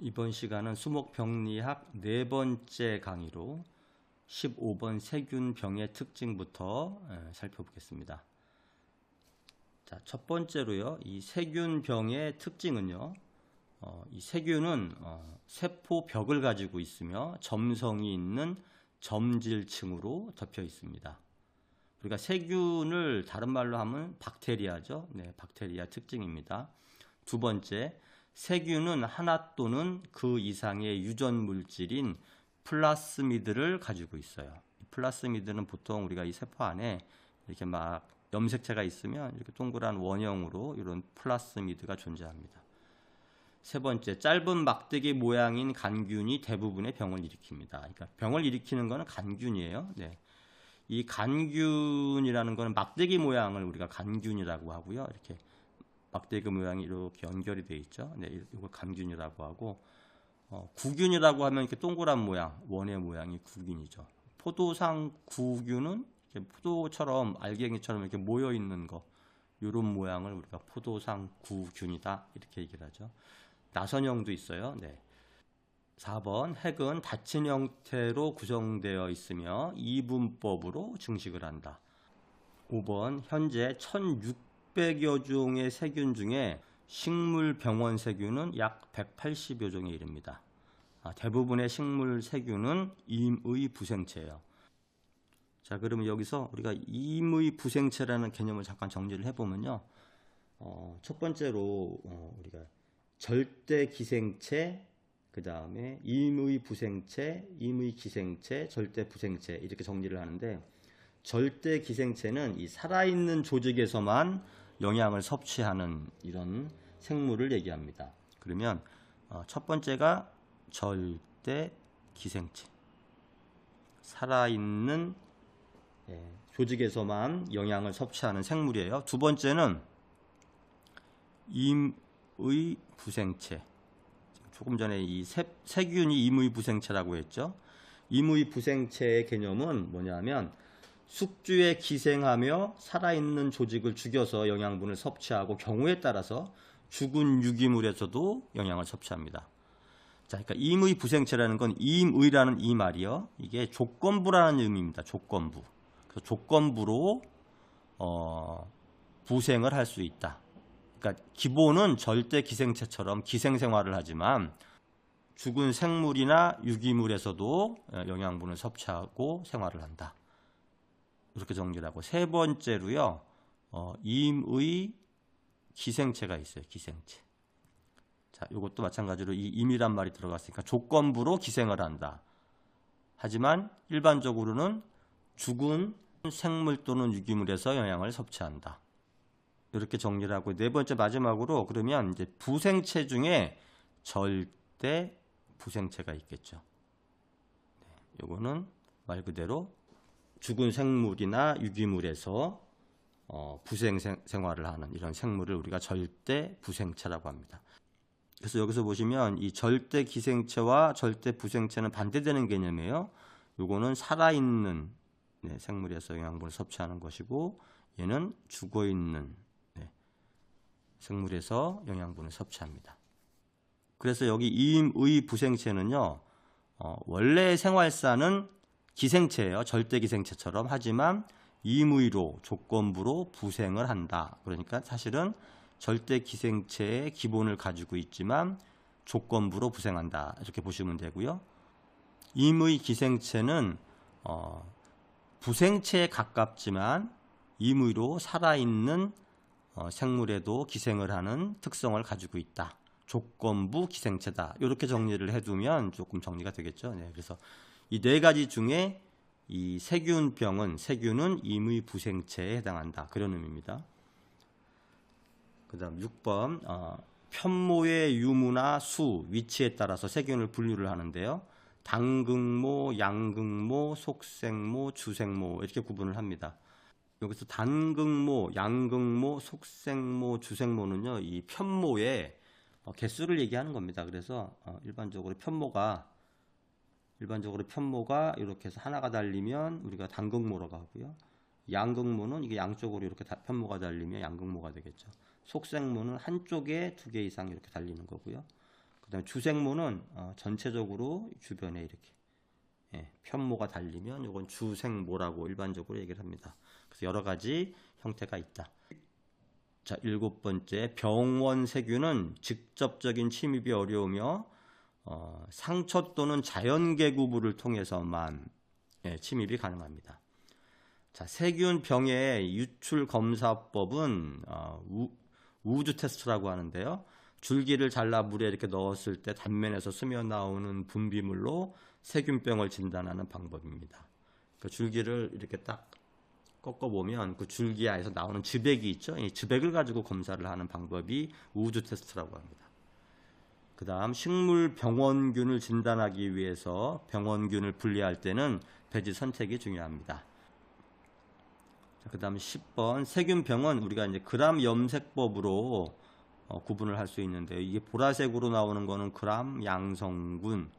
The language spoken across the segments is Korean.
이번 시간은 수목병리학 네 번째 강의로 15번 세균병의 특징부터 살펴보겠습니다. 자, 첫 번째로요. 이 세균병의 특징은요. 이 세균은 세포벽을 가지고 있으며 점성이 있는 점질층으로 덮여 있습니다. 우리가 세균을 다른 말로 하면 박테리아죠. 네, 박테리아 특징입니다. 두 번째, 세균은 하나 또는 그 이상의 유전 물질인 플라스미드를 가지고 있어요. 플라스미드는 보통 우리가 이 세포 안에 이렇게 막 염색체가 있으면 이렇게 동그란 원형으로 이런 플라스미드가 존재합니다. 세 번째, 짧은 막대기 모양인 간균이 대부분의 병을 일으킵니다. 그러니까 병을 일으키는 것은 간균이에요. 네. 이 간균이라는 것은 막대기 모양을 우리가 간균이라고 하고요. 이렇게 막대기 모양이 이렇게 연결이 되어 있죠. 네, 이걸 간균이라고 하고, 구균이라고 하면 이렇게 동그란 모양, 원의 모양이 구균이죠. 포도상 구균은 이렇게 포도처럼 알갱이처럼 이렇게 모여 있는 거, 이런 모양을 우리가 포도상 구균이다 이렇게 얘기를 하죠. 나선형도 있어요. 네. 4번, 핵은 닫힌 형태로 구성되어 있으며 이분법으로 증식을 한다. 5번, 현재 1600여 종의 세균 중에 식물 병원 세균은 약 180여 종에 이릅니다. 대부분의 식물 세균은 임의 부생체예요. 자, 그러면 여기서 우리가 임의 부생체라는 개념을 잠깐 정리를 해보면요. 첫 번째로 우리가 절대 기생체, 그 다음에 임의 부생체, 임의 기생체, 절대 부생체 이렇게 정리를 하는데, 절대 기생체는 이 살아있는 조직에서만 영양을 섭취하는 이런 생물을 얘기합니다. 그러면 첫 번째가 절대 기생체, 살아있는 조직에서만 영양을 섭취하는 생물이에요. 두 번째는 임의 부생체. 조금 전에 이 세균이 임의 부생체라고 했죠. 임의 부생체의 개념은 뭐냐면 숙주에 기생하며 살아있는 조직을 죽여서 영양분을 섭취하고 경우에 따라서 죽은 유기물에서도 영양을 섭취합니다. 자, 그러니까 임의 부생체라는 건 임의라는 이 말이요. 이게 조건부라는 의미입니다. 조건부. 그래서 조건부로 부생을 할 수 있다. 그러니까 기본은 절대 기생체처럼 기생생활을 하지만 죽은 생물이나 유기물에서도 영양분을 섭취하고 생활을 한다. 이렇게 정리를 하고, 세 번째로요. 임의 기생체가 있어요. 기생체. 자, 이것도 마찬가지로 이 임이란 말이 들어갔으니까 조건부로 기생을 한다. 하지만 일반적으로는 죽은 생물 또는 유기물에서 영양을 섭취한다. 이렇게 정리를 하고, 네 번째 마지막으로 그러면 이제 부생체 중에 절대 부생체가 있겠죠. 네, 요거는 말 그대로 죽은 생물이나 유기물에서 부생 생활을 하는 이런 생물을 우리가 절대 부생체라고 합니다. 그래서 여기서 보시면 이 절대 기생체와 절대 부생체는 반대되는 개념이에요. 요거는 살아있는 생물에서 영양분을 섭취하는 것이고, 얘는 죽어있는 생물에서 영양분을 섭취합니다. 그래서 여기 임의 부생체는요, 원래 생활사는 기생체예요. 절대 기생체처럼. 하지만 임의로 조건부로 부생을 한다. 그러니까 사실은 절대 기생체의 기본을 가지고 있지만 조건부로 부생한다. 이렇게 보시면 되고요. 임의 기생체는 부생체에 가깝지만 임의로 살아있는 생물에도 기생을 하는 특성을 가지고 있다. 조건부 기생체다. 이렇게 정리를 해두면 조금 정리가 되겠죠. 네, 그래서 이 네 가지 중에 이 세균은 임의 부생체에 해당한다. 그런 의미입니다. 그 다음 6번, 편모의 유무나 수, 위치에 따라서 세균을 분류를 하는데요. 단극모, 양극모, 속생모, 주생모 이렇게 구분을 합니다. 여기서 단극모, 양극모, 속생모, 주생모는요, 이 편모의 개수를 얘기하는 겁니다. 그래서 일반적으로 편모가 이렇게 해서 하나가 달리면 우리가 단극모라고 하고요. 양극모는 이게 양쪽으로 이렇게 편모가 달리면 양극모가 되겠죠. 속생모는 한쪽에 2개 이상 이렇게 달리는 거고요. 그다음에 주생모는 전체적으로 주변에 이렇게 편모가 달리면 이건 주생모라고 일반적으로 얘기를 합니다. 그래서 여러 가지 형태가 있다. 자, 7번째, 병원 세균은 직접적인 침입이 어려우며 상처 또는 자연계구부를 통해서만 침입이 가능합니다. 자, 세균 병의 유출 검사법은 우드 테스트라고 하는데요. 줄기를 잘라 물에 이렇게 넣었을 때 단면에서 스며 나오는 분비물로 세균병을 진단하는 방법입니다. 그 줄기를 이렇게 딱 꺾어보면 그 줄기 안에서 나오는 즙액이 있죠. 이 즙액을 가지고 검사를 하는 방법이 우드 테스트라고 합니다. 그 다음 식물 병원균을 진단하기 위해서 병원균을 분리할 때는 배지 선택이 중요합니다. 그 다음 10번 세균병은 우리가 이제 그람 염색법으로 구분을 할 수 있는데요. 이게 보라색으로 나오는 거는 그람 양성균,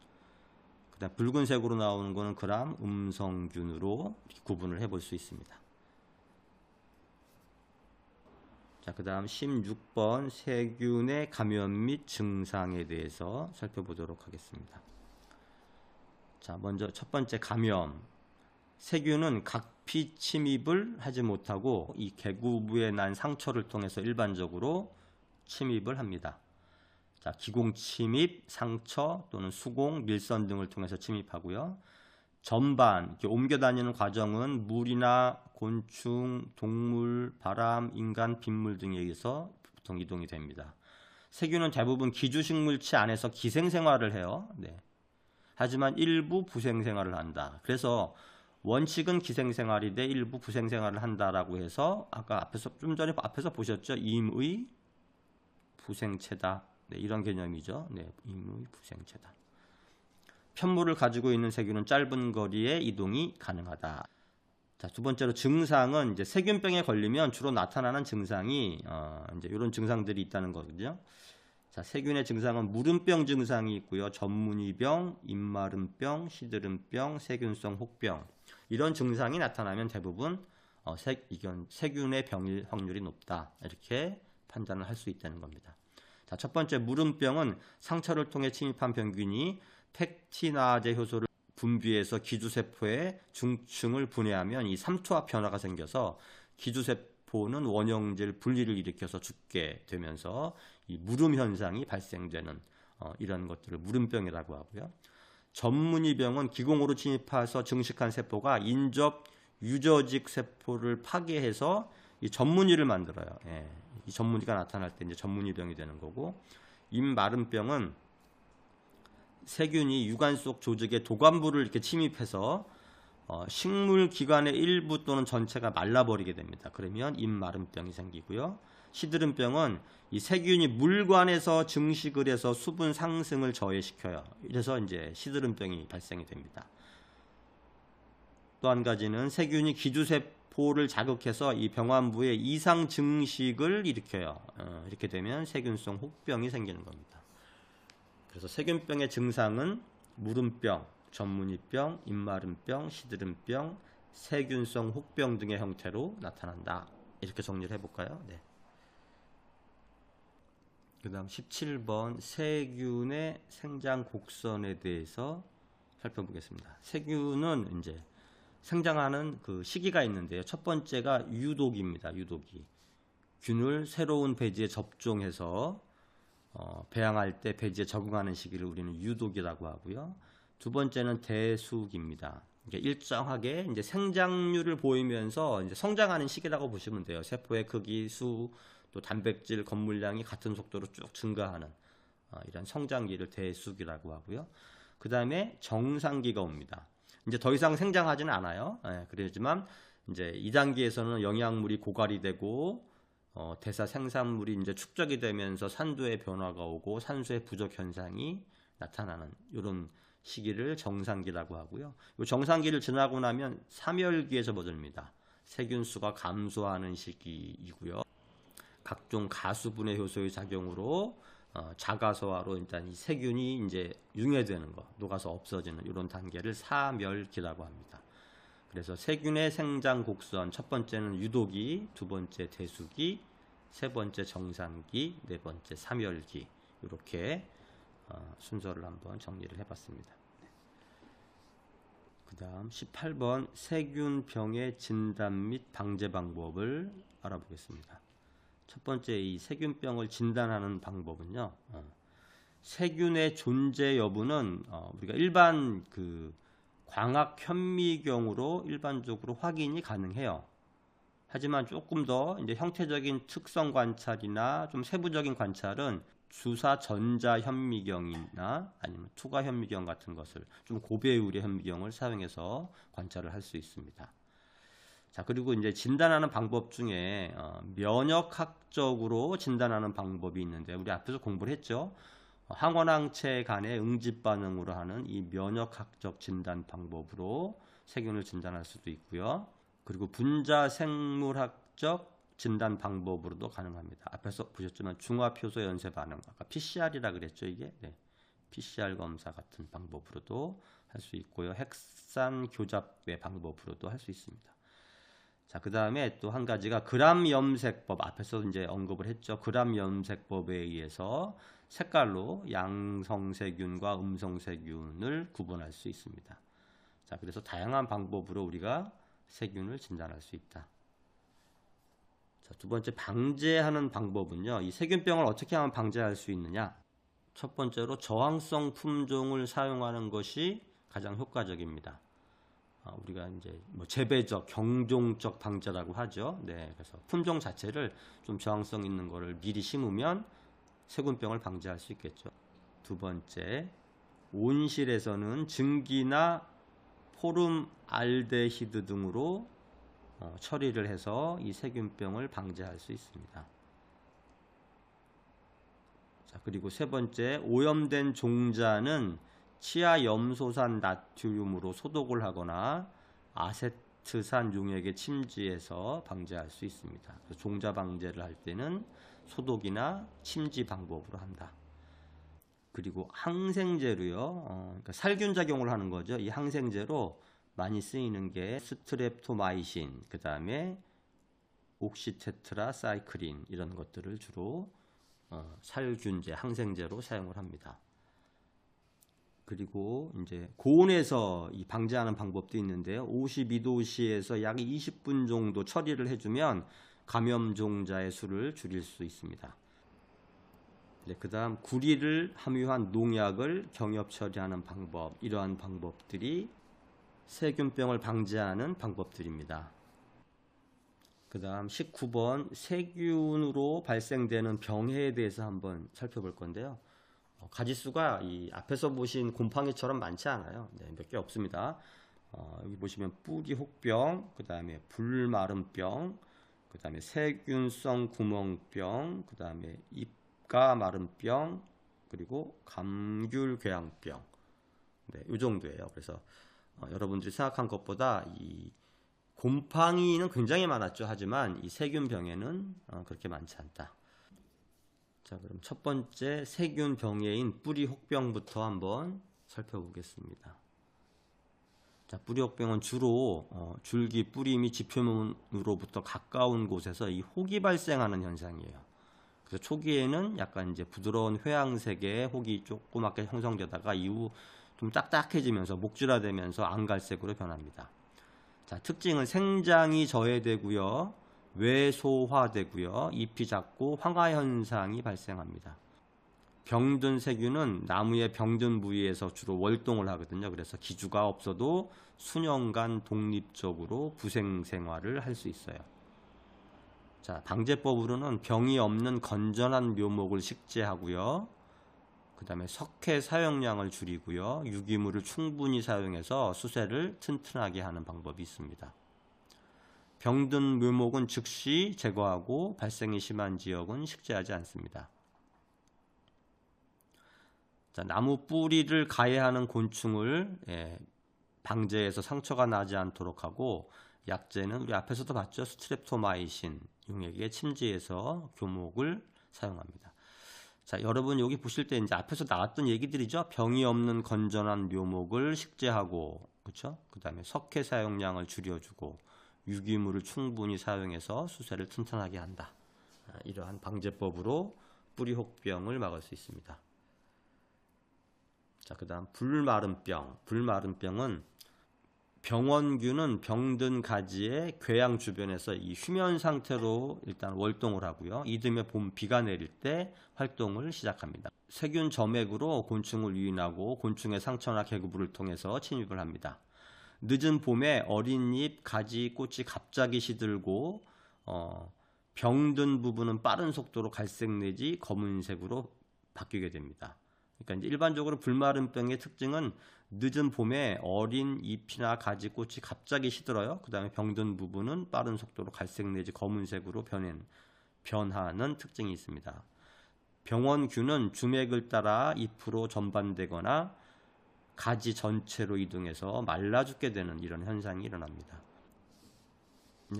그다음 붉은색으로 나오는 거는 그람 음성균으로 구분을 해볼 수 있습니다. 자, 그 다음 16번 세균의 감염 및 증상에 대해서 살펴보도록 하겠습니다. 자, 먼저 첫 번째 감염. 세균은 각피 침입을 하지 못하고 이 개구부에 난 상처를 통해서 일반적으로 침입을 합니다. 자, 기공 침입, 상처 또는 수공, 밀선 등을 통해서 침입하고요. 전반 이렇게 옮겨 다니는 과정은 물이나 곤충, 동물, 바람, 인간, 빗물 등에 의해서 보통 이동이 됩니다. 세균은 대부분 기주식물체 안에서 기생생활을 해요. 하지만 일부 부생생활을 한다. 그래서 원칙은 기생생활인데 일부 부생생활을 한다라고 해서 아까 좀 전에 앞에서 보셨죠? 임의 부생체다. 이런 개념이죠. 임의 부생체다. 편물을 가지고 있는 세균은 짧은 거리에 이동이 가능하다. 자, 두 번째로 증상은 이제 세균병에 걸리면 주로 나타나는 증상이 이제 이런 증상들이 있다는 거거든요. 자, 세균의 증상은 무름병 증상이 있고요. 전문이병, 입마름병, 시드름병, 세균성 혹병. 이런 증상이 나타나면 대부분 이건 세균의 병일 확률이 높다. 이렇게 판단을 할 수 있다는 겁니다. 자, 첫 번째 무름병은 상처를 통해 침입한 병균이 팩티나제 효소를 분비해서 기주세포에 중층을 분해하면 이 삼투압 변화가 생겨서 기주세포는 원형질 분리를 일으켜서 죽게 되면서 이 무름 현상이 발생되는 이런 것들을 무름병이라고 하고요. 전문이병은 기공으로 침입해서 증식한 세포가 인접 유저직 세포를 파괴해서 이 전문이를 만들어요. 이 전문이가 나타날 때 이제 전문이병이 되는 거고, 입마름병은 세균이 유관 속 조직의 도관부를 이렇게 침입해서 식물 기관의 일부 또는 전체가 말라버리게 됩니다. 그러면 입마름병이 생기고요. 시드름병은 이 세균이 물관에서 증식을 해서 수분 상승을 저해시켜요. 이래서 이제 시드름병이 발생이 됩니다. 또 한 가지는 세균이 기주세포를 자극해서 이 병환부에 이상 증식을 일으켜요. 이렇게 되면 세균성 혹병이 생기는 겁니다. 그래서 세균병의 증상은 무름병, 전문이병, 입마름병, 시드름병, 세균성 혹병 등의 형태로 나타난다. 이렇게 정리를 해볼까요? 그 다음 17번 세균의 생장 곡선에 대해서 살펴보겠습니다. 세균은 이제 생장하는 그 시기가 있는데요. 첫 번째가 유독입니다. 유독이. 균을 새로운 배지에 접종해서 배양할 때 배지에 적응하는 시기를 우리는 유독이라고 하고요. 두 번째는 대숙입니다. 일정하게 이제 생장률을 보이면서 이제 성장하는 시기라고 보시면 돼요. 세포의 크기, 수, 또 단백질 검물량이 같은 속도로 쭉 증가하는 이런 성장기를 대숙이라고 하고요. 그 다음에 정상기가 옵니다. 이제 더 이상 생장하지는 않아요. 그렇지만 이제 2단계에서는 영양물이 고갈이 되고 대사 생산물이 이제 축적이 되면서 산도의 변화가 오고 산소의 부족 현상이 나타나는 이런 시기를 정상기라고 하고요. 이 정상기를 지나고 나면 사멸기에 접어듭니다. 세균수가 감소하는 시기이고요. 각종 가수분해 효소의 작용으로 자가소화로 일단 이 세균이 이제 융해되는 거, 녹아서 없어지는 이런 단계를 사멸기라고 합니다. 그래서 세균의 생장 곡선 첫 번째는 유독기, 두 번째 대수기, 세 번째 정상기, 네 번째 사멸기 이렇게 순서를 한번 정리를 해봤습니다. 그 다음 18번 세균병의 진단 및 방제 방법을 알아보겠습니다. 첫 번째 이 세균병을 진단하는 방법은요. 세균의 존재 여부는 우리가 일반 그 광학 현미경으로 일반적으로 확인이 가능해요. 하지만 조금 더 이제 형태적인 특성 관찰이나 좀 세부적인 관찰은 주사 전자 현미경이나 아니면 투과 현미경 같은 것을 좀 고배율의 현미경을 사용해서 관찰을 할 수 있습니다. 자, 그리고 이제 진단하는 방법 중에 면역학적으로 진단하는 방법이 있는데 우리 앞에서 공부를 했죠. 항원항체 간의 응집 반응으로 하는 이 면역학적 진단 방법으로 세균을 진단할 수도 있고요. 그리고 분자 생물학적 진단 방법으로도 가능합니다. 앞에서 보셨지만 중화효소 연쇄 반응, 아까 PCR이라 그랬죠, 이게. 네. PCR 검사 같은 방법으로도 할 수 있고요. 핵산 교잡의 방법으로도 할 수 있습니다. 자, 그 다음에 또 한 가지가 그람 염색법, 앞에서 이제 언급을 했죠. 그람 염색법에 의해서 색깔로 양성세균과 음성세균을 구분할 수 있습니다. 자, 그래서 다양한 방법으로 우리가 세균을 진단할 수 있다. 자, 두 번째 방제하는 방법은요. 이 세균병을 어떻게 하면 방제할 수 있느냐? 첫 번째로 저항성 품종을 사용하는 것이 가장 효과적입니다. 우리가 이제 뭐 재배적, 경종적 방제라고 하죠. 네, 그래서 품종 자체를 좀 저항성 있는 거를 미리 심으면 세균병을 방제할 수 있겠죠. 두 번째, 온실에서는 증기나 포름알데히드 등으로 처리를 해서 이 세균병을 방제할 수 있습니다. 자, 그리고 세 번째, 오염된 종자는 치아염소산 나트륨으로 소독을 하거나 아세트산 용액에 침지해서 방제할 수 있습니다. 종자 방제를 할 때는 소독이나 침지 방법으로 한다. 그리고 항생제로요. 그러니까 살균 작용을 하는 거죠. 이 항생제로 많이 쓰이는 게 스트랩토마이신, 그 다음에 옥시테트라사이클린 이런 것들을 주로 살균제, 항생제로 사용을 합니다. 그리고 이제 고온에서 이 방제하는 방법도 있는데요. 52도씨에서 약 20분 정도 처리를 해주면 감염 종자의 수를 줄일 수 있습니다. 그 다음 구리를 함유한 농약을 경협 처리하는 방법, 이러한 방법들이 세균병을 방지하는 방법들입니다. 그 다음 19번 세균으로 발생되는 병해에 대해서 한번 살펴볼 건데요. 가지수가 이 앞에서 보신 곰팡이처럼 많지 않아요. 네, 몇 개 없습니다. 여기 보시면 뿌리 혹병, 그 다음에 불마름병, 그 다음에 세균성 구멍병, 그 다음에 잎가 마름병, 그리고 감귤궤양병. 네, 이 정도예요. 그래서 여러분들이 생각한 것보다 이 곰팡이는 굉장히 많았죠. 하지만 이 세균병에는 그렇게 많지 않다. 자, 그럼 첫 번째 세균 병해인 뿌리 혹병부터 한번 살펴보겠습니다. 자, 뿌리 혹병은 주로 줄기 뿌리 및 지표면으로부터 가까운 곳에서 이 혹이 발생하는 현상이에요. 그래서 초기에는 약간 이제 부드러운 회양색의 혹이 조그맣게 형성되다가 이후 좀 딱딱해지면서 목줄화되면서 안갈색으로 변합니다. 자, 특징은 생장이 저해되고요. 외소화되고요. 잎이 작고 황화 현상이 발생합니다. 병든 세균은 나무의 병든 부위에서 주로 월동을 하거든요. 그래서 기주가 없어도 수년간 독립적으로 부생 생활을 할 수 있어요. 자, 방제법으로는 병이 없는 건전한 묘목을 식재하고요. 그 다음에 석회 사용량을 줄이고요. 유기물을 충분히 사용해서 수세를 튼튼하게 하는 방법이 있습니다. 병든 묘목은 즉시 제거하고 발생이 심한 지역은 식재하지 않습니다. 자, 나무 뿌리를 가해하는 곤충을 방제해서 상처가 나지 않도록 하고, 약제는 우리 앞에서도 봤죠. 스트랩토마이신 용액에 침지해서 교목을 사용합니다. 자, 여러분 여기 보실 때 이제 앞에서 나왔던 얘기들이죠. 병이 없는 건전한 묘목을 식재하고, 그렇죠? 그 다음에 석회 사용량을 줄여주고, 유기물을 충분히 사용해서 수세를 튼튼하게 한다. 이러한 방제법으로 뿌리 혹병을 막을 수 있습니다. 자, 그다음 불마름병. 불마름병은 병원균은 병든 가지의 궤양 주변에서 이 휴면 상태로 일단 월동을 하고요. 이듬해 봄 비가 내릴 때 활동을 시작합니다. 세균 점액으로 곤충을 유인하고 곤충의 상처나 개구부를 통해서 침입을 합니다. 늦은 봄에 어린 잎, 가지, 꽃이 갑자기 시들고 병든 부분은 빠른 속도로 갈색 내지 검은색으로 바뀌게 됩니다. 그러니까 이제 일반적으로 불마름병의 특징은 늦은 봄에 어린 잎이나 가지, 꽃이 갑자기 시들어요. 그 다음에 병든 부분은 빠른 속도로 갈색 내지 검은색으로 변하는 특징이 있습니다. 병원균은 주맥을 따라 잎으로 전반되거나 가지 전체로 이동해서 말라 죽게 되는 이런 현상이 일어납니다.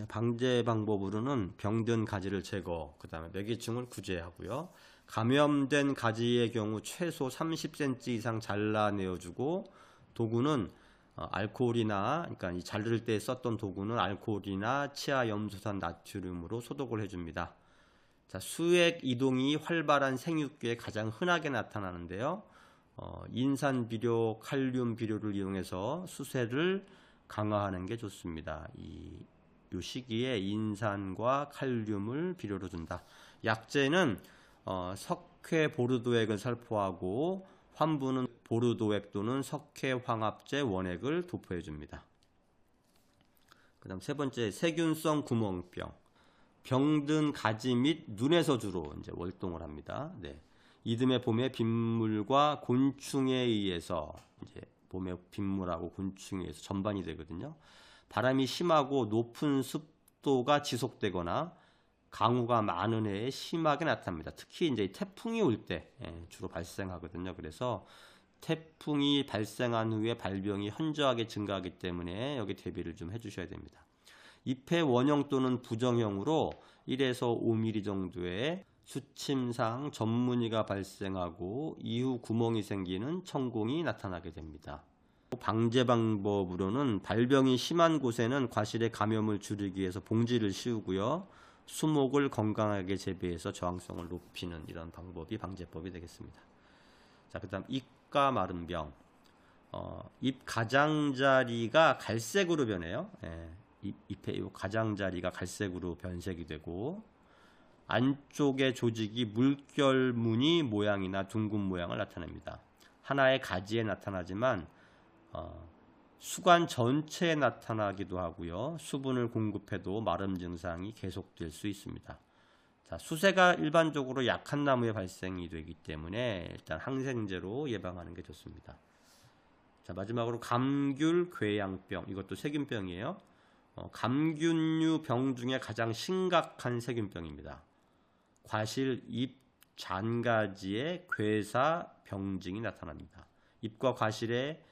방제 방법으로는 병든 가지를 제거, 그 다음에 매개충을 구제하고요. 감염된 가지의 경우 최소 30cm 이상 잘라내어주고, 도구는 알코올이나, 그러니까 이 자를 때 썼던 도구는 알코올이나 치아염소산 나트륨으로 소독을 해줍니다. 자, 수액 이동이 활발한 생육기에 가장 흔하게 나타나는데요. 인산 비료, 칼륨 비료를 이용해서 수세를 강화하는 게 좋습니다. 이 시기에 인산과 칼륨을 비료로 준다. 약재는 석회 보르도액을 살포하고 환부는 보르도액 또는 석회 황합제 원액을 도포해 줍니다. 그 다음 세 번째, 세균성 구멍병. 병든 가지 및 눈에서 주로 이제 월동을 합니다. 네. 이듬해 봄에 빗물과 곤충에 의해서 이제 봄에 빗물하고 곤충에 의해서 전반이 되거든요. 바람이 심하고 높은 습도가 지속되거나 강우가 많은 해에 심하게 나타납니다. 특히 이제 태풍이 올 때 주로 발생하거든요. 그래서 태풍이 발생한 후에 발병이 현저하게 증가하기 때문에 여기 대비를 좀 해주셔야 됩니다. 잎의 원형 또는 부정형으로 1에서 5mm 정도의 수침상 전무늬가 발생하고 이후 구멍이 생기는 천공이 나타나게 됩니다. 방제 방법으로는 발병이 심한 곳에는 과실의 감염을 줄이기 위해서 봉지를 씌우고요. 수목을 건강하게 재배해서 저항성을 높이는 이런 방법이 방제법이 되겠습니다. 자, 그다음 잎가 마름병. 잎 가장자리가 갈색으로 변해요. 잎의 가장자리가 갈색으로 변색이 되고 안쪽의 조직이 물결 무늬 모양이나 둥근 모양을 나타냅니다. 하나의 가지에 나타나지만 수관 전체에 나타나기도 하고요. 수분을 공급해도 마름 증상이 계속될 수 있습니다. 자, 수세가 일반적으로 약한 나무에 발생이 되기 때문에 일단 항생제로 예방하는 게 좋습니다. 자, 마지막으로 감귤 궤양병. 이것도 세균병이에요. 감균류 병 중에 가장 심각한 세균병입니다. 과실 잎 잔가지에 괴사 병증이 나타납니다. 잎과 과실에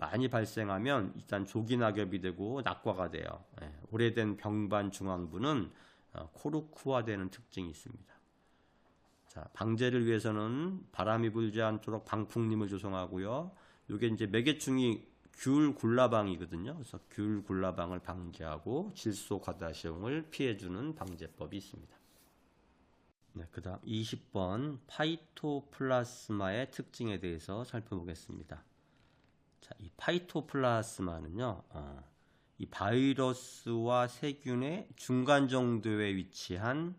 많이 발생하면 일단 조기 낙엽이 되고 낙과가 돼요. 오래된 병반 중앙부는 코르크화되는 특징이 있습니다. 자, 방제를 위해서는 바람이 불지 않도록 방풍림을 조성하고요. 이게 이제 매개충이 귤 굴라방이거든요. 그래서 귤 굴라방을 방지하고 질소 과다시용을 피해주는 방제법이 있습니다. 네, 그 다음 20번 파이토플라스마의 특징에 대해서 살펴보겠습니다. 자, 이 파이토플라스마는요, 이 바이러스와 세균의 중간 정도에 위치한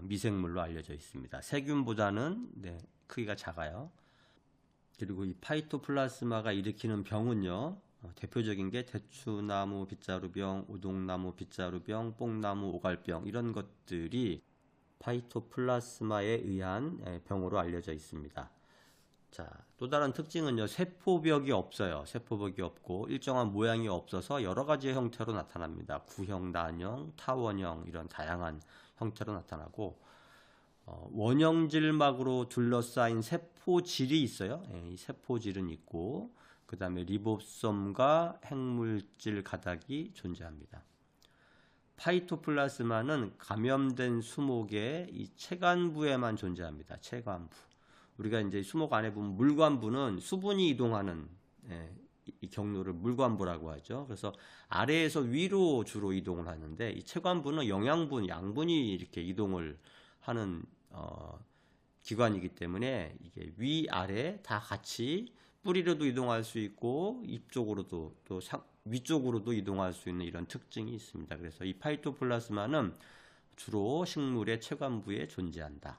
미생물로 알려져 있습니다. 세균보다는 크기가 작아요. 그리고 이 파이토플라스마가 일으키는 병은요, 대표적인 게 대추나무 빗자루병, 우동나무 빗자루병, 뽕나무 오갈병 이런 것들이 파이토플라스마에 의한 병으로 알려져 있습니다. 자, 또 다른 특징은요, 세포벽이 없어요. 세포벽이 없고 일정한 모양이 없어서 여러 가지 형태로 나타납니다. 구형, 난형, 타원형 이런 다양한 형태로 나타나고 원형질막으로 둘러싸인 세포질이 있어요. 이 세포질은 있고 그 다음에 리보솜과 핵물질 가닥이 존재합니다. 파이토플라스마는 감염된 수목의 이 체관부에만 존재합니다. 체관부. 우리가 이제 수목 안에 보면 물관부는 수분이 이동하는 이 경로를 물관부라고 하죠. 그래서 아래에서 위로 주로 이동을 하는데 이 체관부는 영양분, 양분이 이렇게 이동을 하는 기관이기 때문에 이게 위, 아래 다 같이 뿌리로도 이동할 수 있고 잎 쪽으로도 또 위쪽으로도 이동할 수 있는 이런 특징이 있습니다. 그래서 이 파이토플라스마는 주로 식물의 채관부에 존재한다.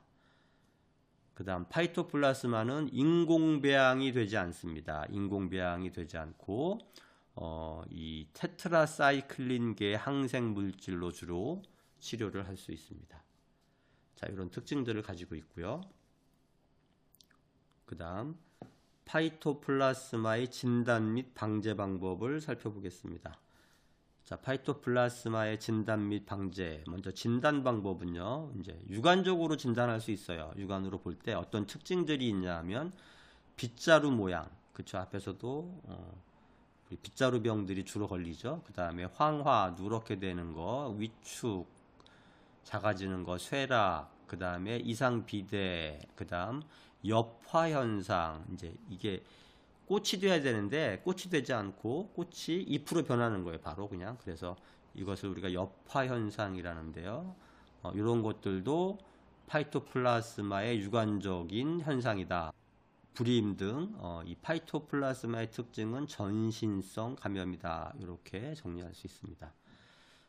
그 다음 파이토플라스마는 인공배양이 되지 않습니다. 인공배양이 되지 않고 이 테트라사이클린계의 항생 물질로 주로 치료를 할 수 있습니다. 자, 이런 특징들을 가지고 있고요. 그 다음 파이토플라스마의 진단 및 방제 방법을 살펴보겠습니다. 자, 파이토플라스마의 진단 및 방제. 먼저 진단 방법은요, 이제 육안적으로 진단할 수 있어요. 육안으로 볼 때 어떤 특징들이 있냐 하면 빗자루 모양. 그쵸, 앞에서도 빗자루 병들이 주로 걸리죠. 그 다음에 황화, 누렇게 되는 거, 위축, 작아지는 거, 쇠락, 그 다음에 이상 비대, 그 다음 엽화 현상. 이제 이게 꽃이 돼야 되는데 꽃이 되지 않고 꽃이 잎으로 변하는 거예요. 바로 그냥. 그래서 이것을 우리가 엽화 현상이라는데요. 이런 것들도 파이토플라스마의 유관적인 현상이다. 불임 등 이 파이토플라스마의 특징은 전신성 감염이다. 이렇게 정리할 수 있습니다.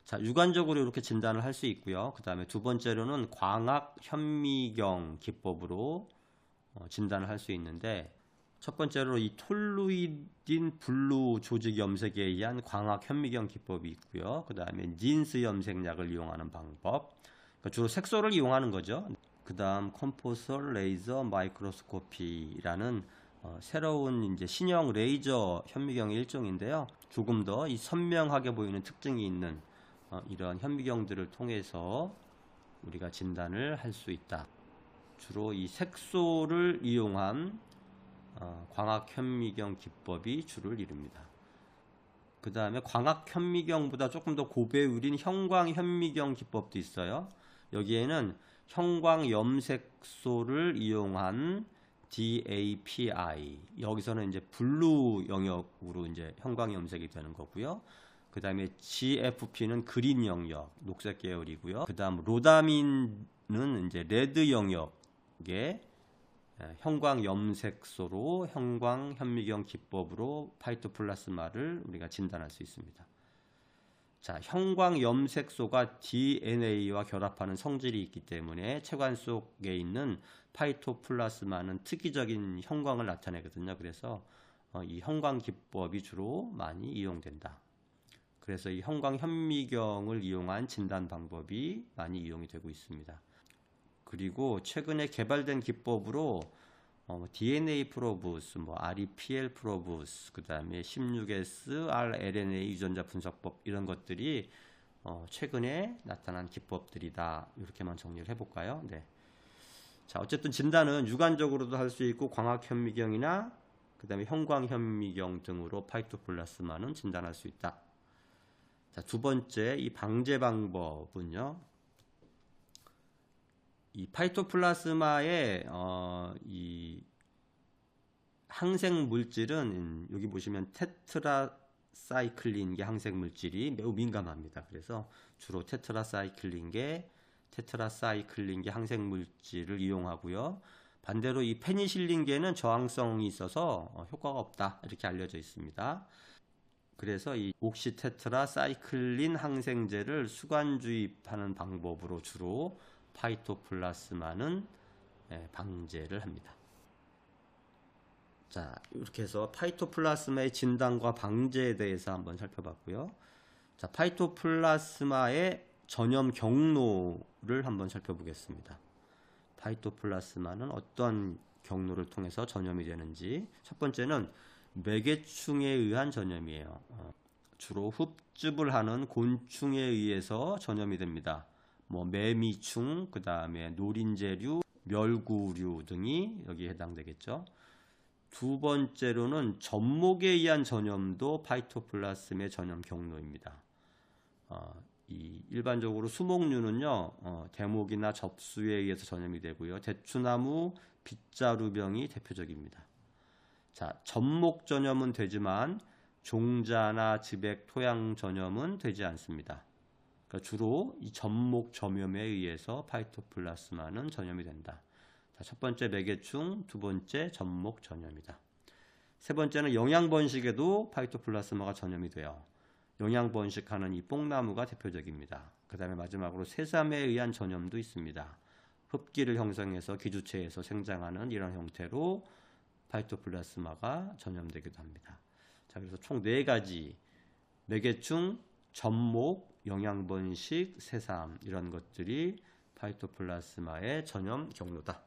자, 유관적으로 이렇게 진단을 할 수 있고요. 그 다음에 두 번째로는 광학 현미경 기법으로 진단을 할 수 있는데, 첫 번째로 이 톨루이딘 블루 조직 염색에 의한 광학 현미경 기법이 있고요. 그 다음에 닌스 염색약을 이용하는 방법. 그러니까 주로 색소를 이용하는 거죠. 그 다음 컴포서 레이저 마이크로스코피라는 새로운 이제 신형 레이저 현미경의 일종인데요. 조금 더 이 선명하게 보이는 특징이 있는 이런 현미경들을 통해서 우리가 진단을 할 수 있다. 주로 이 색소를 이용한 광학 현미경 기법이 주를 이룹니다. 그 다음에 광학 현미경보다 조금 더 고배율인 형광 현미경 기법도 있어요. 여기에는 형광 염색소를 이용한 DAPI, 여기서는 이제 블루 영역으로 이제 형광 염색이 되는 거고요. 그 다음에 GFP는 그린 영역, 녹색 계열이고요. 그 다음 로다민은 이제 레드 영역의 형광 염색소로 형광 현미경 기법으로 파이토플라스마를 우리가 진단할 수 있습니다. 자, 형광 염색소가 DNA와 결합하는 성질이 있기 때문에 체관 속에 있는 파이토플라스마는 특이적인 형광을 나타내거든요. 그래서 이 형광 기법이 주로 많이 이용된다. 그래서 이 형광 현미경을 이용한 진단 방법이 많이 이용이 되고 있습니다. 그리고 최근에 개발된 기법으로 DNA 프로브스, REPL 프로브스, 그 다음에 16S rRNA 유전자 분석법, 이런 것들이 최근에 나타난 기법들이다. 이렇게만 정리를 해볼까요? 네. 자, 어쨌든 진단은 육안적으로도 할 수 있고 광학 현미경이나 그 다음에 형광 현미경 등으로 파이토플라스마는 진단할 수 있다. 자, 두 번째, 이 방제 방법은요, 이 파이토플라스마의 이 항생 물질은 여기 보시면 테트라사이클린계 항생 물질이 매우 민감합니다. 그래서 주로 테트라사이클린계 항생 물질을 이용하고요. 반대로 이 페니실린계는 저항성이 있어서 효과가 없다, 이렇게 알려져 있습니다. 그래서 이 옥시테트라사이클린 항생제를 수관 주입하는 방법으로 주로 파이토플라스마는 방제를 합니다. 자, 이렇게 해서 파이토플라스마의 진단과 방제에 대해서 한번 살펴봤고요. 자, 파이토플라스마의 전염 경로를 한번 살펴보겠습니다. 파이토플라스마는 어떤 경로를 통해서 전염이 되는지. 첫 번째는 매개충에 의한 전염이에요. 주로 흡즙을 하는 곤충에 의해서 전염이 됩니다. 매미충, 그 다음에 노린재류, 멸구류 등이 여기에 해당되겠죠. 두 번째로는 접목에 의한 전염도 파이토플라스마의 전염 경로입니다. 일반적으로 수목류는요, 대목이나 접수에 의해서 전염이 되고요. 대추나무, 빗자루병이 대표적입니다. 자, 접목 전염은 되지만 종자나 즙액, 토양 전염은 되지 않습니다. 그러니까 주로 이 접목 전염에 의해서 파이토플라스마는 전염이 된다. 자, 첫 번째 매개충, 두 번째 접목 전염이다. 세 번째는 영양번식에도 파이토플라스마가 전염이 돼요. 영양번식하는 이 뽕나무가 대표적입니다. 그 다음에 마지막으로 새삼에 의한 전염도 있습니다. 흡기를 형성해서 기주체에서 생장하는 이런 형태로 파이토플라스마가 전염되기도 합니다. 자, 그래서 총 4가지 매개충, 접목, 영양번식, 새삼 이런 것들이 파이토플라스마의 전염 경로다.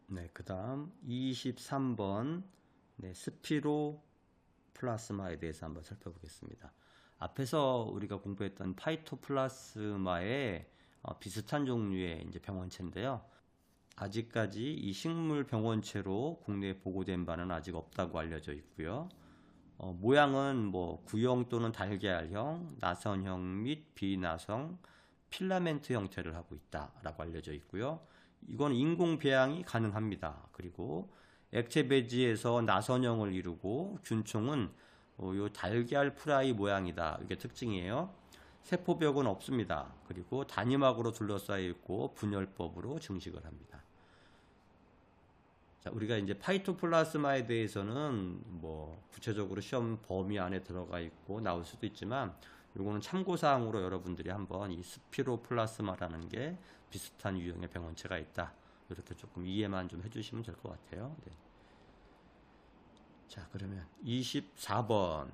네, 그 다음 23번 스피로플라스마에 대해서 한번 살펴보겠습니다. 앞에서 우리가 공부했던 파이토플라스마의 비슷한 종류의 이제 병원체인데요. 아직까지 이 식물 병원체로 국내에 보고된 바는 아직 없다고 알려져 있고요. 모양은 뭐 구형 또는 달걀형, 나선형 및 비나성, 필라멘트 형태를 하고 있다라고 알려져 있고요. 이건 인공 배양이 가능합니다. 그리고 액체 배지에서 나선형을 이루고 균총은 요 달걀 프라이 모양이다. 이게 특징이에요. 세포벽은 없습니다. 그리고 단임막으로 둘러싸여 있고 분열법으로 증식을 합니다. 자, 우리가 이제 파이토플라스마에 대해서는 뭐 구체적으로 시험 범위 안에 들어가 있고 나올 수도 있지만 요거는 참고사항으로 여러분들이 한번 이 스피로플라스마라는 게 비슷한 유형의 병원체가 있다. 이렇게 조금 이해만 좀 해주시면 될 것 같아요. 네. 자, 그러면 24번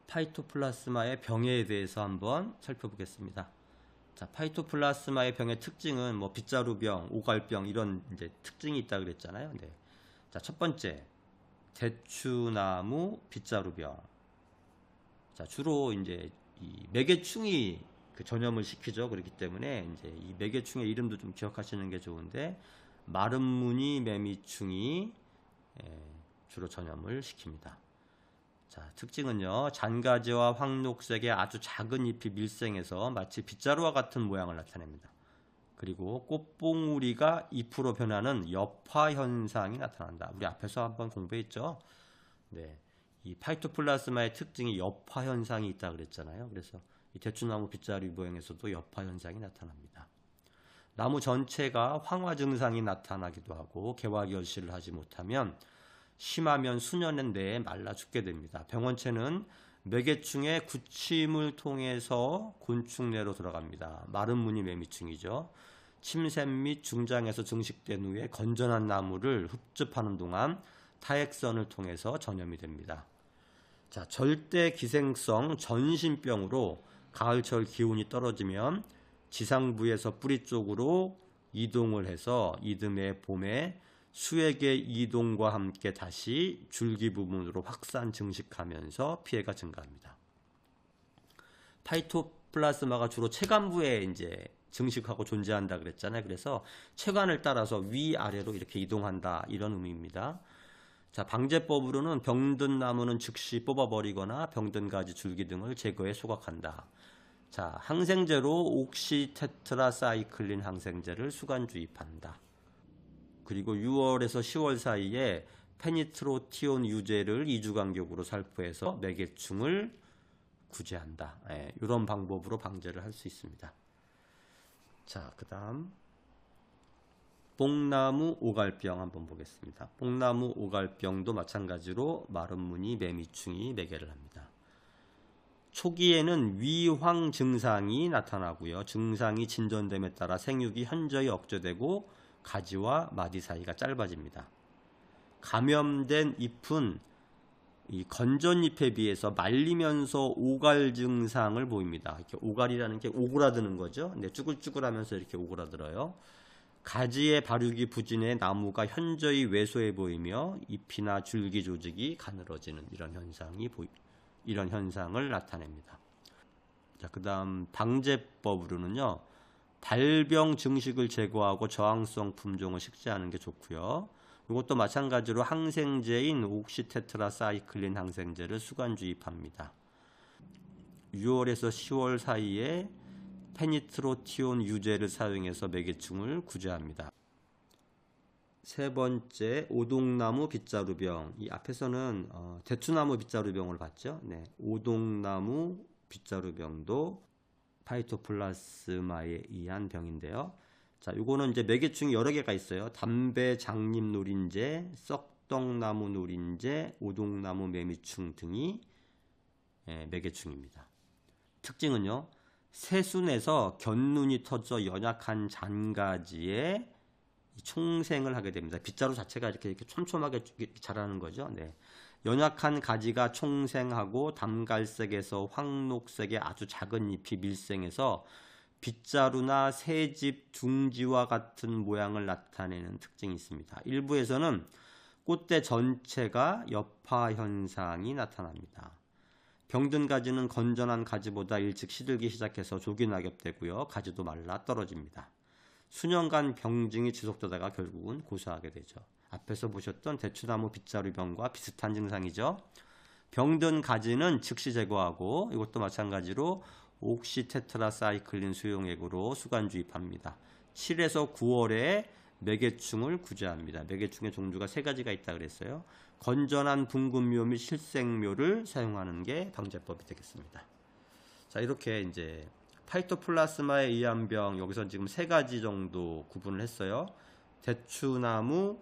파이토플라스마의 병에 대해서 한번 살펴보겠습니다. 자, 파이토플라스마의 병의 특징은 뭐 빗자루병, 오갈병 이런 이제 특징이 있다 그랬잖아요. 네. 자, 첫 번째 대추나무 빗자루병. 자, 주로 이제 이 매개충이 그 전염을 시키죠. 그렇기 때문에 이제 이 매개충의 이름도 좀 기억하시는 게 좋은데 마른 무늬 매미충이 주로 전염을 시킵니다. 자, 특징은요. 잔가지와 황록색의 아주 작은 잎이 밀생해서 마치 빗자루와 같은 모양을 나타냅니다. 그리고 꽃봉우리가 잎으로 변하는 여파 현상이 나타난다. 우리 앞에서 한번 공부했죠. 네, 이 파이토플라스마의 특징이 여파 현상이 있다 그랬잖아요. 그래서 이 대추나무 빗자루 모양에서도 여파 현상이 나타납니다. 나무 전체가 황화 증상이 나타나기도 하고 개화 결실을 하지 못하면 심하면 수년 내에 말라 죽게 됩니다. 병원체는 매개충의 구침을 통해서 곤충내로 들어갑니다. 마른 무늬 매미충이죠. 침샘 및 중장에서 증식된 후에 건전한 나무를 흡접하는 동안 타액선을 통해서 전염이 됩니다. 자, 절대 기생성 전신병으로 가을철 기온이 떨어지면 지상부에서 뿌리 쪽으로 이동을 해서 이듬해 봄에 수액의 이동과 함께 다시 줄기 부분으로 확산 증식하면서 피해가 증가합니다. 파이토플라스마가 주로 체간부에 이제 증식하고 존재한다 그랬잖아요. 그래서 체간을 따라서 위아래로 이렇게 이동한다 이런 의미입니다. 자, 방제법으로는 병든 나무는 즉시 뽑아버리거나 병든 가지 줄기 등을 제거해 소각한다. 자, 항생제로 옥시테트라사이클린 항생제를 수간 주입한다. 그리고 6월에서 10월 사이에 페니트로티온 유제를 2주 간격으로 살포해서 매개충을 구제한다. 이런 방법으로 방제를 할 수 있습니다. 자, 그 다음 뽕나무 오갈병 한번 보겠습니다. 뽕나무 오갈병도 마찬가지로 마른 무늬 매미충이 매개를 합니다. 초기에는 위황 증상이 나타나고요. 증상이 진전됨에 따라 생육이 현저히 억제되고 가지와 마디 사이가 짧아집니다. 감염된 잎은 이 건전잎에 비해서 말리면서 오갈 증상을 보입니다. 이렇게 오갈이라는 게 오그라드는 거죠. 근데 쭈글쭈글하면서 이렇게 오그라들어요. 가지의 발육이 부진해 나무가 현저히 왜소해 보이며 잎이나 줄기 조직이 가늘어지는 이런 현상을 나타냅니다. 자, 그다음 방제법으로는요. 발병 증식을 제거하고 저항성 품종을 식재하는 게 좋고요. 이것도 마찬가지로 항생제인 옥시테트라사이클린 항생제를 수간 주입합니다. 6월에서 10월 사이에 페니트로티온 유제를 사용해서 매개충을 구제합니다. 세 번째, 오동나무 빗자루병. 이 앞에서는 대추나무 빗자루병을 봤죠. 네, 오동나무 빗자루병도 파이토플라스마에 의한 병인데요. 자, 요거는 이제 매개충이 여러 개가 있어요. 담배, 장립, 노린재, 쑥떡나무 노린재, 오동나무 매미충 등이 매개충입니다. 특징은요, 새순에서 견눈이 터져 연약한 잔가지에 총생을 하게 됩니다. 빗자루 자체가 이렇게 촘촘하게 자라는 거죠. 네. 연약한 가지가 총생하고 담갈색에서 황록색의 아주 작은 잎이 밀생해서 빗자루나 새집 둥지와 같은 모양을 나타내는 특징이 있습니다. 일부에서는 꽃대 전체가 여파 현상이 나타납니다. 병든 가지는 건전한 가지보다 일찍 시들기 시작해서 조기 낙엽되고요. 가지도 말라 떨어집니다. 수년간 병증이 지속되다가 결국은 고사하게 되죠. 앞에서 보셨던 대추나무 빗자루병과 비슷한 증상이죠. 병든 가지는 즉시 제거하고 이것도 마찬가지로 옥시테트라사이클린 수용액으로 수간 주입합니다. 7에서 9월에 매개충을 구제합니다. 매개충의 종류가 3가지가 있다 그랬어요. 건전한 붕근묘 및 실생묘를 사용하는 게 방제법이 되겠습니다. 자, 이렇게 이제 파이토플라스마에 의한 병, 여기서 지금 3가지 정도 구분을 했어요. 대추나무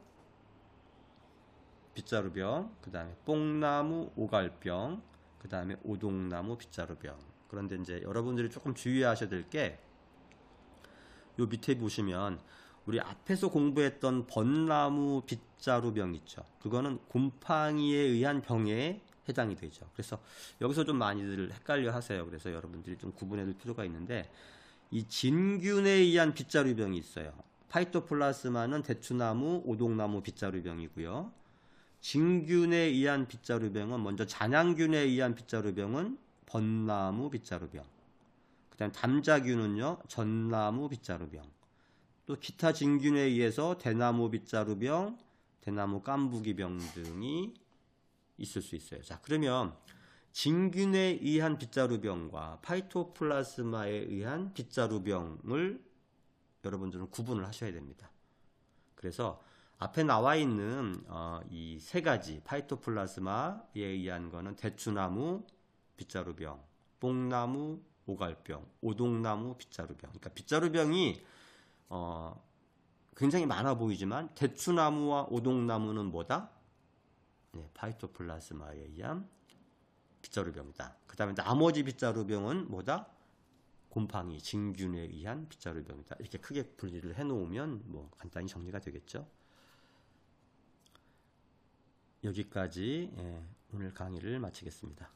빗자루병, 그 다음에 뽕나무 오갈병, 그 다음에 오동나무 빗자루병. 그런데 이제 여러분들이 조금 주의하셔야 될 게, 요 밑에 보시면 우리 앞에서 공부했던 벚나무 빗자루병 있죠. 그거는 곰팡이에 의한 병에 해당이 되죠. 그래서 여기서 좀 많이들 헷갈려 하세요. 그래서 여러분들이 좀 구분해 둘 필요가 있는데, 이 진균에 의한 빗자루병이 있어요. 파이토플라스마는 대추나무, 오동나무 빗자루병이고요. 진균에 의한 빗자루병은 먼저 잔향균에 의한 빗자루병은 벚나무 빗자루병. 그 다음 담자균은요, 전나무 빗자루병. 또 기타 진균에 의해서 대나무 빗자루병, 대나무 깐부기병 등이 있을 수 있어요. 자, 그러면 진균에 의한 빗자루병과 파이토플라스마에 의한 빗자루병을 여러분들은 구분을 하셔야 됩니다. 그래서 앞에 나와 있는 이 3가지 파이토플라스마에 의한 거는 대추나무 빗자루병, 뽕나무 오갈병, 오동나무 빗자루병. 그러니까 빗자루병이 굉장히 많아 보이지만 대추나무와 오동나무는 뭐다? 네, 파이토플라스마에 의한 빗자루병이다. 그 다음에 나머지 빗자루병은 뭐다? 곰팡이, 진균에 의한 빗자루병이다. 이렇게 크게 분리를 해놓으면 뭐 간단히 정리가 되겠죠. 여기까지 오늘 강의를 마치겠습니다.